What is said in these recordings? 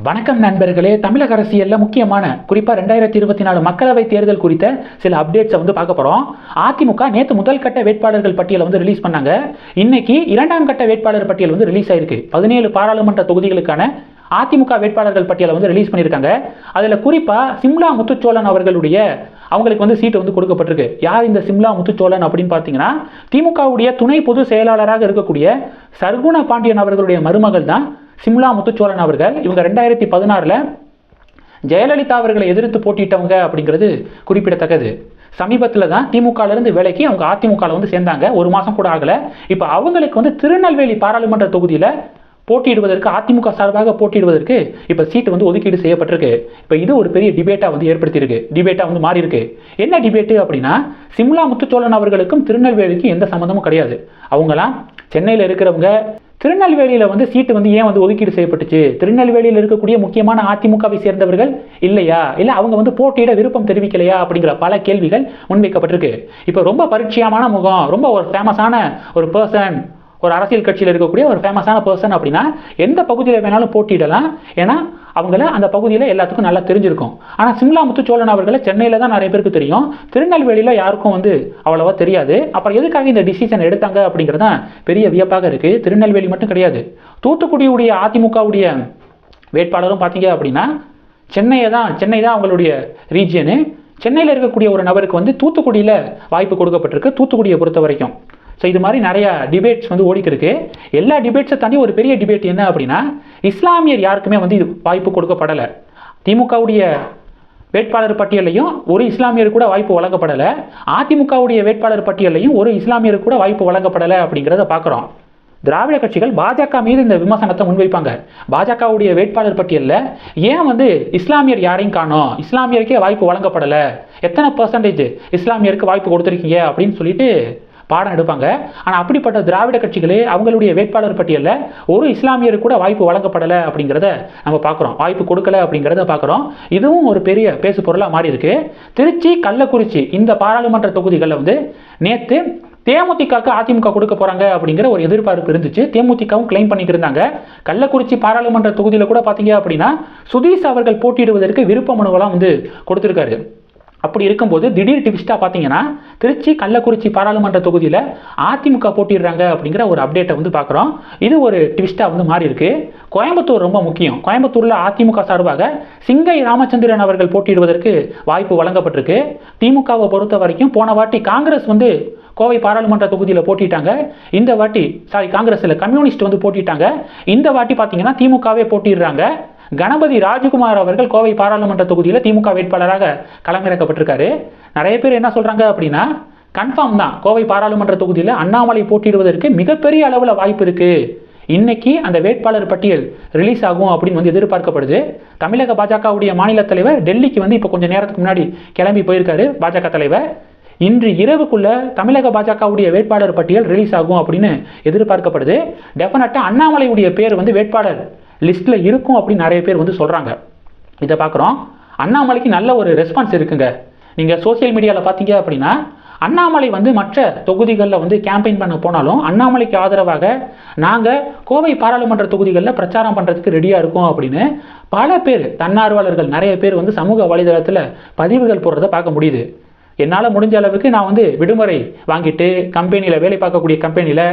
வணக்கம் நண்பர்களே. தமிழக அரசியலில் முக்கியமான குறிப்பாக 2024 மக்களவை தேர்தல் குறித்த சில அப்டேட்ஸை பார்க்க போகிறோம். அதிமுக நேற்று முதல் கட்ட வேட்பாளர்கள் பட்டியலை ரிலீஸ் பண்ணாங்க. இன்னைக்கு இரண்டாம் கட்ட வேட்பாளர் பட்டியல் ரிலீஸ் ஆயிருக்கு. 17 பாராளுமன்ற தொகுதிகளுக்கான அதிமுக வேட்பாளர்கள் பட்டியலை ரிலீஸ் பண்ணியிருக்காங்க. அதில் குறிப்பாக சிம்லா முத்துச்சோழன் அவங்களுக்கு சீட்டு கொடுக்கப்பட்டிருக்கு. யார் இந்த சிம்லா முத்துச்சோழன் அப்படின்னு பார்த்தீங்கன்னா, திமுகவுடைய துணை பொதுச் செயலாளராக இருக்கக்கூடிய சர்குண பாண்டியன் அவர்களுடைய மருமகள் தான் சிம்லா முத்துச்சோழன் அவர்கள். இவங்க 2016 ஜெயலலிதா அவர்களை எதிர்த்து போட்டிட்டவங்க அப்படிங்கிறது குறிப்பிடத்தக்கது. சமீபத்தில் தான் திமுகலேருந்து வேலைக்கு அவங்க அதிமுகவில் சேர்ந்தாங்க. ஒரு மாதம் கூட ஆகலை. இப்போ அவங்களுக்கு திருநெல்வேலி பாராளுமன்ற தொகுதியில் போட்டியிடுவதற்கு, அதிமுக சார்பாக போட்டியிடுவதற்கு இப்போ சீட்டு ஒதுக்கீடு செய்யப்பட்டிருக்கு. இப்போ இது ஒரு பெரிய டிபேட்டாக ஏற்படுத்தியிருக்கு. டிபேட்டாக மாறி இருக்கு. என்ன டிபேட்டு அப்படின்னா, சிம்லா முத்துச்சோழன் அவர்களுக்கும் திருநெல்வேலிக்கும் எந்த சம்மந்தமும் கிடையாது. அவங்களாம் சென்னையில் இருக்கிறவங்க. திருநெல்வேலியில் சீட்டு ஏன் ஒதுக்கீடு செய்யப்பட்டுச்சு? திருநெல்வேலியில் இருக்கக்கூடிய முக்கியமான அதிமுகவை சேர்ந்தவர்கள் இல்லையா, இல்லை அவங்க போட்டியிட விருப்பம் தெரிவிக்கலையா அப்படிங்கிற பல கேள்விகள் முன்வைக்கப்பட்டிருக்கு. இப்போ ரொம்ப பரிச்சயமான முகம், ரொம்ப ஒரு ஃபேமஸான ஒரு பர்சன், ஒரு அரசியல் கட்சியில் இருக்கக்கூடிய ஒரு ஃபேமஸான பர்சன் அப்படின்னா எந்த பகுதியில் வேணாலும் போட்டியிடலாம். ஏன்னா அவங்கள அந்த பகுதியில் எல்லாத்துக்கும் நல்லா தெரிஞ்சிருக்கும். ஆனால் சிம்லா முத்துச்சோழன் அவர்களை சென்னையில் தான் நிறைய பேருக்கு தெரியும். திருநெல்வேலியில் யாருக்கும் அவ்வளவா தெரியாது. அப்புறம் எதுக்காக இந்த டிசிஷன் எடுத்தாங்க அப்படிங்கிறது தான் பெரிய வியப்பாக இருக்குது. திருநெல்வேலி மட்டும் கிடையாது, தூத்துக்குடியுடைய அதிமுகவுடைய வேட்பாளரும் பார்த்தீங்க அப்படின்னா சென்னை தான் அவங்களுடைய ரீஜியனு. சென்னையில் இருக்கக்கூடிய ஒரு நபருக்கு தூத்துக்குடியில் வாய்ப்பு கொடுக்கப்பட்டிருக்கு, தூத்துக்குடியை பொறுத்த வரைக்கும். ஸோ இது மாதிரி நிறைய டிபேட்ஸ் ஓடிட்டு இருக்கு. எல்லா டிபேட்ஸை தாண்டி ஒரு பெரிய டிபேட் என்ன அப்படின்னா, இஸ்லாமியர் யாருக்குமே இது வாய்ப்பு கொடுக்கப்படலை. திமுகவுடைய வேட்பாளர் பட்டியலையும் ஒரு இஸ்லாமியர் கூட வாய்ப்பு வழங்கப்படலை. அதிமுகவுடைய வேட்பாளர் பட்டியலையும் ஒரு இஸ்லாமியர் கூட வாய்ப்பு வழங்கப்படலை அப்படிங்கிறத பார்க்குறோம். திராவிட கட்சிகள் பாஜக மீது இந்த விமர்சனத்தை முன்வைப்பாங்க. பாஜகவுடைய வேட்பாளர் பட்டியலில் ஏன் இஸ்லாமியர் யாரையும் காணோம், இஸ்லாமியருக்கே வாய்ப்பு வழங்கப்படலை, எத்தனை பர்சன்டேஜ் இஸ்லாமியருக்கு வாய்ப்பு கொடுத்துருக்கீங்க அப்படின்னு சொல்லிட்டு பாடம் எடுப்பாங்க. ஆனால் அப்படிப்பட்ட திராவிட கட்சிகளே அவங்களுடைய வேட்பாளர் பட்டியலில் ஒரு இஸ்லாமியருக்கு கூட வாய்ப்பு வழங்கப்படலை அப்படிங்கிறத நம்ம பார்க்குறோம். வாய்ப்பு கொடுக்கல அப்படிங்கிறத பார்க்குறோம். இதுவும் ஒரு பெரிய பேசு பொருளாக மாறி இருக்கு. திருச்சி, கள்ளக்குறிச்சி இந்த பாராளுமன்ற தொகுதிகளில் நேற்று தேமுதிகவுக்கு அதிமுக கொடுக்க போறாங்க அப்படிங்கிற ஒரு எதிர்பார்ப்பு இருந்துச்சு. தேமுதிகவும் கிளைம் பண்ணிட்டு இருந்தாங்க. கள்ளக்குறிச்சி பாராளுமன்ற தொகுதியில் கூட பார்த்தீங்க அப்படின்னா சுதீஷ் அவர்கள் போட்டியிடுவதற்கு விருப்ப மனுவெல்லாம் கொடுத்திருக்காரு. அப்படி இருக்கும்போது திடீர் ட்விஸ்டாக பார்த்தீங்கன்னா திருச்சி, கள்ளக்குறிச்சி பாராளுமன்ற தொகுதியில் அதிமுக போட்டிடுறாங்க அப்படிங்கிற ஒரு அப்டேட்டை பார்க்குறோம். இது ஒரு ட்விஸ்டாக மாறி இருக்கு. கோயம்புத்தூர் ரொம்ப முக்கியம். கோயம்புத்தூரில் அதிமுக சார்பாக சிங்கை ராமச்சந்திரன் அவர்கள் போட்டியிடுவதற்கு வாய்ப்பு வழங்கப்பட்டிருக்கு. திமுகவை பொறுத்த வரைக்கும் போன வாட்டி காங்கிரஸ் கோவை பாராளுமன்ற தொகுதியில் போட்டிட்டாங்க. இந்த வாட்டி காங்கிரஸில் கம்யூனிஸ்ட் போட்டிட்டாங்க. இந்த வாட்டி பார்த்தீங்கன்னா திமுகவே போட்டிடுறாங்க. கணபதி ராஜகுமார் அவர்கள் கோவை பாராளுமன்ற தொகுதியில் திமுக வேட்பாளராக களமிறக்கப்பட்டிருக்காரு. நிறைய பேர் என்ன சொல்றாங்க அப்படின்னா, கன்ஃபார்ம் தான் கோவை பாராளுமன்ற தொகுதியில் அண்ணாமலை போட்டியிடுவதற்கு மிகப்பெரிய அளவில் வாய்ப்பு இருக்கு. இன்னைக்கு அந்த வேட்பாளர் பட்டியல் ரிலீஸ் ஆகும் அப்படின்னு எதிர்பார்க்கப்படுது. தமிழக பாஜகவுடைய மாநில தலைவர் டெல்லிக்கு இப்போ கொஞ்சம் நேரத்துக்கு முன்னாடி கிளம்பி போயிருக்காரு. பாஜக தலைவர் இன்று இரவுக்குள்ள தமிழக பாஜகவுடைய வேட்பாளர் பட்டியல் ரிலீஸ் ஆகும் அப்படின்னு எதிர்பார்க்கப்படுது. டெஃபினட்டா அண்ணாமலையுடைய பேர் வேட்பாளர் லிஸ்ட்ல இருக்கும் அப்படின்னு நிறைய பேர் சொல்றாங்க. இதை பார்க்குறோம். அண்ணாமலைக்கு நல்ல ஒரு ரெஸ்பான்ஸ் இருக்குங்க. நீங்க சோசியல் மீடியாவில் பார்த்தீங்க அப்படின்னா அண்ணாமலை மற்ற தொகுதிகளில் கேம்பெயின் பண்ண போனாலும் அண்ணாமலைக்கு ஆதரவாக நாங்கள் கோவை பாராளுமன்ற தொகுதிகளில் பிரச்சாரம் பண்ணுறதுக்கு ரெடியாக இருக்கோம் அப்படின்னு பல பேர், தன்னார்வலர்கள் நிறைய பேர் சமூக வலைதளத்தில் பதிவுகள் போடுறத பார்க்க முடியுது. என்னால் முடிஞ்ச அளவுக்கு நான் விடுமுறை வாங்கிட்டு கம்பெனியில் வேலை பார்க்கக்கூடிய கம்பெனியில்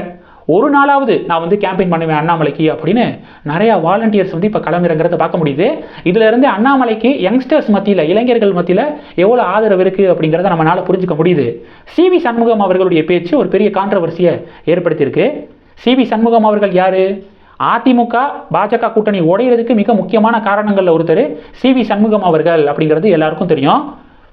ஒரு நாளாவது நான் கேம்பெயின் பண்ணுவேன் அண்ணாமலைக்கு அப்படின்னு நிறைய வாலண்டியர்ஸ் இப்போ களமிறங்கிறத பார்க்க முடியுது. இதுல இருந்து அண்ணாமலைக்கு யங்ஸ்டர்ஸ் மத்தியில், இளைஞர்கள் மத்தியில் எவ்வளோ ஆதரவு இருக்கு அப்படிங்கிறத நம்மளால புரிஞ்சுக்க முடியுது. சிவி சண்முகம் அவர்களுடைய பேச்சு ஒரு பெரிய கான்ட்ரவர்சியை ஏற்படுத்தியிருக்கு. சிவி சண்முகம் அவர்கள் யாரு? அதிமுக பாஜக கூட்டணி உடையிறதுக்கு மிக முக்கியமான காரணங்கள்ல ஒருத்தர் சிவி சண்முகம் அவர்கள் அப்படிங்கிறது எல்லாருக்கும் தெரியும்.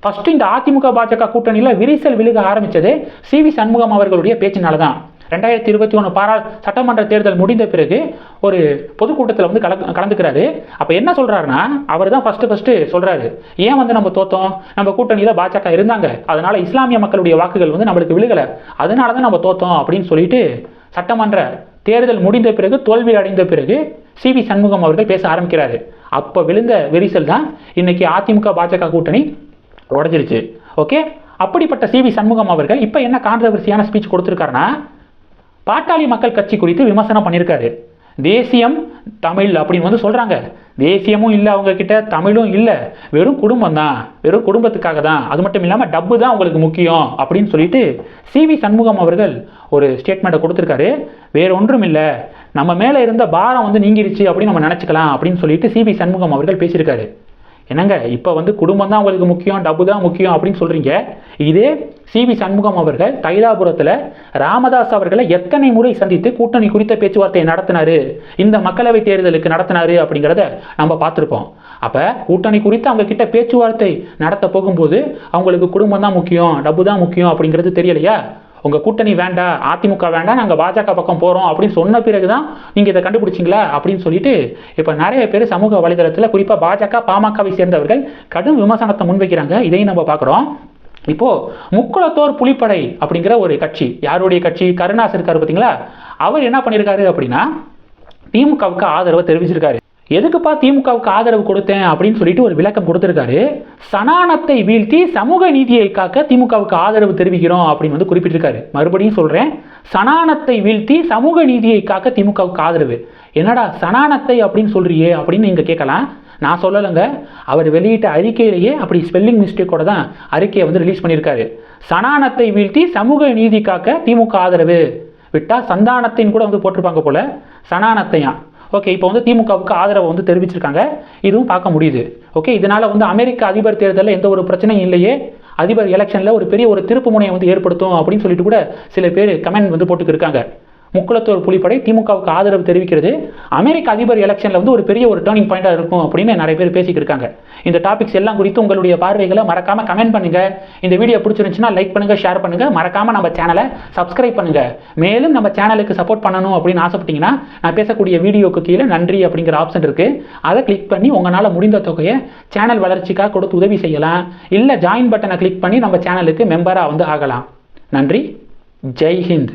ஃபர்ஸ்ட் இந்த அதிமுக பாஜக கூட்டணியில் விரிசல் விழுக ஆரம்பிச்சது சிவி சண்முகம் அவர்களுடைய பேச்சினால தான். 2021 சட்டமன்ற தேர்தல் முடிந்த பிறகு ஒரு பொதுக்கூட்டத்தில் கலந்துக்கிறாரு. அப்ப என்ன சொல்றாருன்னா, அவர் தான் ஃபர்ஸ்ட் சொல்றாரு, ஏன் நம்ம தோத்தோம், நம்ம கூட்டணியில பாஜக இருந்தாங்க, அதனால இஸ்லாமிய மக்களுடைய வாக்குகள் நம்மளுக்கு விழுகல, அதனால தான் நம்ம தோத்தோம் அப்படின்னு சொல்லிட்டு சட்டமன்ற தேர்தல் முடிந்த பிறகு, தோல்வி அடைந்த பிறகு சிவி சண்முகம் அவர்கள் பேச ஆரம்பிக்கிறாரு. அப்ப விழுந்த விரிசல் தான் இன்னைக்கு அதிமுக பாஜக கூட்டணி உடைஞ்சிருச்சு. ஓகே, அப்படிப்பட்ட சிவி சண்முகம் அவர்கள் இப்ப என்ன கான்ட்ரவர்சியான ஸ்பீச் கொடுத்திருக்காருன்னா, பாட்டாளி மக்கள் கட்சி குறித்து விமர்சனம் பண்ணியிருக்காரு. தேசியம் தமிழ் அப்படின்னு வந்து சொல்கிறாங்க. தேசியமும் இல்லை அவங்க கிட்ட, தமிழும் இல்லை, வெறும் குடும்பம் தான், வெறும் குடும்பத்துக்காக தான், அது மட்டும் இல்லாமல் டப்பு தான் உங்களுக்கு முக்கியம் அப்படின்னு சொல்லிட்டு சிவி சண்முகம் அவர்கள் ஒரு ஸ்டேட்மெண்ட்டை கொடுத்துருக்காரு. வேற ஒன்றும் இல்லை, நம்ம மேலே இருந்த பாரம் வந்து நீங்கிருச்சு அப்படின்னு நம்ம நினச்சிக்கலாம் அப்படின்னு சொல்லிட்டு சிவி சண்முகம் அவர்கள் பேசியிருக்காரு. என்னங்க இப்போ வந்து குடும்பம் தான் உங்களுக்கு முக்கியம், டப்பு தான் முக்கியம் அப்படின்னு சொல்கிறீங்க. இதே சிவி சண்முகம் அவர்கள் தைலாபுரத்தில் ராமதாஸ் அவர்களை எத்தனை முறை சந்தித்து கூட்டணி குறித்த பேச்சுவார்த்தையை நடத்தினாரு, இந்த மக்களவை தேர்தலுக்கு நடத்தினாரு அப்படிங்கிறத நம்ம பார்த்துருப்போம். அப்போ கூட்டணி குறித்து அவங்க கிட்ட பேச்சுவார்த்தை நடத்த போகும்போது அவங்களுக்கு குடும்பம் தான் முக்கியம், டப்பு தான் முக்கியம் அப்படிங்கிறது தெரியலையா? உங்கள் கூட்டணி வேண்டாம், அதிமுக வேண்டாம், நாங்கள் பாஜக பக்கம் போகிறோம் அப்படின்னு சொன்ன பிறகு தான் நீங்கள் இதை கண்டுபிடிச்சிங்களா அப்படின்னு சொல்லிட்டு இப்போ நிறைய பேர் சமூக வலைதளத்தில் குறிப்பாக பாஜக பாமகவை சேர்ந்தவர்கள் கடும் விமர்சனத்தை முன்வைக்கிறாங்க. இதையும் நம்ம பார்க்குறோம். இப்போது முக்குளத்தோர் புலிப்படை அப்படிங்கிற ஒரு கட்சி, யாருடைய கட்சி, கருணாஸ் இருக்காரு பார்த்தீங்களா, அவர் என்ன பண்ணியிருக்காரு அப்படின்னா திமுகவுக்கு ஆதரவை தெரிவிச்சிருக்காரு. எதுக்குப்பா திமுகவுக்கு ஆதரவு கொடுத்தேன் அப்படின்னு சொல்லிட்டு ஒரு விளக்கம் கொடுத்திருக்காரு. சனானத்தை வீழ்த்தி சமூக நீதியை காக்க திமுகவுக்கு ஆதரவு தெரிவிக்கிறோம் அப்படின்னு வந்து குறிப்பிட்டிருக்காரு. மறுபடியும் சொல்றேன், சனானத்தை வீழ்த்தி சமூக நீதியை காக்க திமுகவுக்கு ஆதரவு. என்னடா சனானத்தை அப்படின்னு சொல்றியே அப்படின்னு நீங்க கேட்கலாம். நான் சொல்லலைங்க, அவர் வெளியிட்ட அறிக்கையிலேயே அப்படி ஸ்பெல்லிங் மிஸ்டேக்கோட தான் அறிக்கையை வந்து ரிலீஸ் பண்ணியிருக்காரு. சனானத்தை வீழ்த்தி சமூக நீதி காக்க திமுக ஆதரவு, விட்டா சந்தானத்தின் கூட வந்து போட்டிருப்பாங்க போல, சனானத்தையா. ஓகே, இப்போ வந்து திமுகவுக்கு ஆதரவை வந்து தெரிவிச்சிருக்காங்க, இதுவும் பார்க்க முடியுது. ஓகே, இதனால் வந்து அமெரிக்க அதிபர் தேர்தலில் எந்த ஒரு பிரச்சனையும் இல்லையே, அதிபர் எலெக்ஷனில் ஒரு பெரிய ஒரு திருப்பு முனையை வந்து ஏற்படுத்தும் அப்படின்னு சொல்லிட்டு கூட சில பேர் கமெண்ட் வந்து போட்டுக்கிருக்காங்க. முக்குளத்தோர் புலிப்படை திமுகவுக்கு ஆதரவு தெரிவிக்கிறது அமெரிக்க அதிபர் எலெக்ஷனில் வந்து ஒரு பெரிய ஒரு டேர்னிங் பாயிண்டாக இருக்கும் அப்படின்னு நிறைய பேர் பேசிக்கிட்டு இருக்காங்க. இந்த டாபிக்ஸ் எல்லாம் குறித்து உங்களுடைய பார்வைகளை மறக்காமல் கமெண்ட் பண்ணுங்கள். இந்த வீடியோ பிடிச்சிருந்துச்சுன்னா லைக் பண்ணுங்கள், ஷேர் பண்ணுங்கள், மறக்காமல் நம்ம சேனலை சப்ஸ்கிரைப் பண்ணுங்கள். மேலும் நம்ம சேனலுக்கு சப்போர்ட் பண்ணணும் அப்படின்னு ஆசைப்பட்டீங்கன்னா நான் பேசக்கூடிய வீடியோக்கு கீழே நன்றி அப்படிங்கிற ஆப்ஷன் இருக்குது, அதை கிளிக் பண்ணி உங்களால் முடிந்த தொகையை சேனல் வளர்ச்சிக்காக கொடுத்து உதவி செய்யலாம். இல்லை ஜாயின் பட்டனை கிளிக் பண்ணி நம்ம சேனலுக்கு மெம்பராக வந்து ஆகலாம். நன்றி, ஜெய் ஹிந்த்.